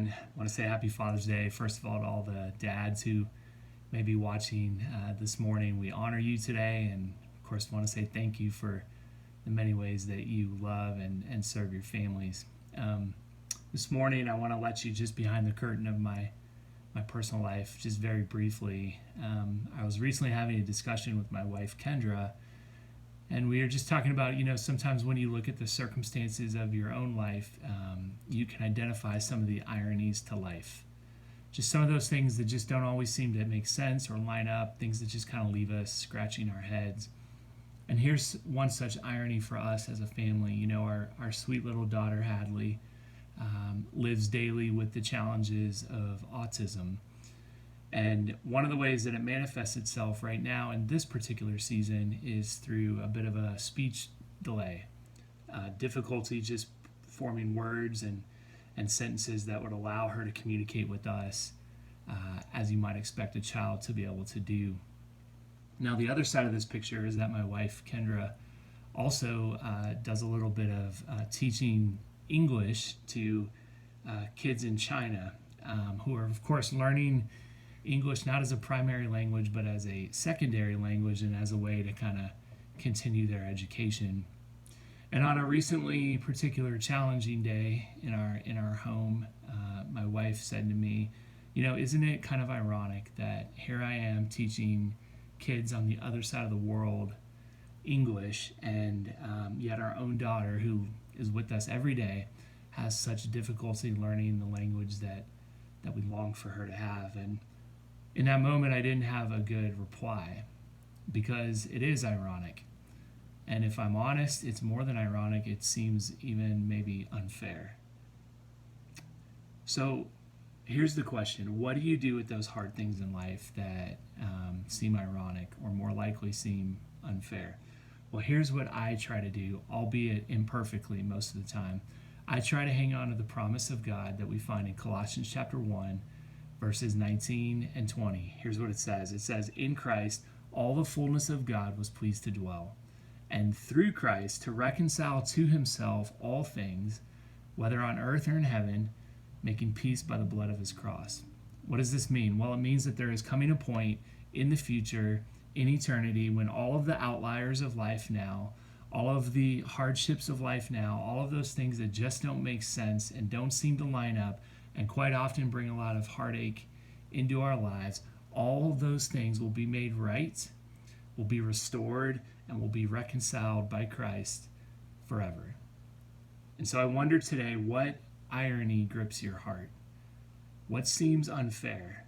everyone. I want to say happy Father's Day, first of all, to all the dads who may be watching this morning. We honor you today, and of course, want to say thank you for the many ways that you love and serve your families. This morning, I want to let you just behind the curtain of my personal life, just very briefly. I was recently having a discussion with my wife, Kendra, and we were just talking about, sometimes when you look at the circumstances of your own life, you can identify some of the ironies to life. Just some of those things that just don't always seem to make sense or line up, things that just kind of leave us scratching our heads. And here's one such irony for us as a family. Our sweet little daughter, Hadley, lives daily with the challenges of autism. And one of the ways that it manifests itself right now in this particular season is through a bit of a speech delay, difficulty just forming words and sentences that would allow her to communicate with us as you might expect a child to be able to do. Now, the other side of this picture is that my wife, Kendra, also does a little bit of teaching English to kids in China who are, of course, learning English not as a primary language, but as a secondary language and as a way to kind of continue their education. And on a recently particular challenging day in our home, my wife said to me, isn't it kind of ironic that here I am teaching kids on the other side of the world English, and yet our own daughter, who is with us every day, has such difficulty learning the language that we long for her to have. And in that moment, I didn't have a good reply, because it is ironic. And if I'm honest, it's more than ironic. It seems even maybe unfair. So here's the question. What do you do with those hard things in life that seem ironic or more likely seem unfair? Well, here's what I try to do, albeit imperfectly most of the time. I try to hang on to the promise of God that we find in Colossians chapter 1, verses 19 and 20. Here's what it says. It says, "In Christ, all the fullness of God was pleased to dwell, and through Christ to reconcile to himself all things, whether on earth or in heaven, making peace by the blood of his cross." What does this mean? Well, it means that there is coming a point in the future, in eternity, when all of the outliers of life now, all of the hardships of life now, all of those things that just don't make sense and don't seem to line up and quite often bring a lot of heartache into our lives, all of those things will be made right, will be restored, and will be reconciled by Christ forever. And so I wonder today, what irony grips your heart? What seems unfair?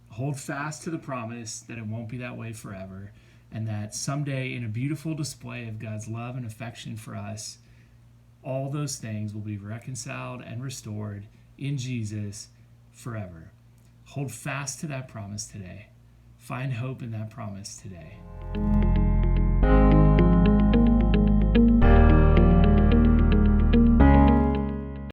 Hold fast to the promise that it won't be that way forever, and that someday, in a beautiful display of God's love and affection for us, all those things will be reconciled and restored in Jesus forever. Hold fast to that promise today. Find hope in that promise today.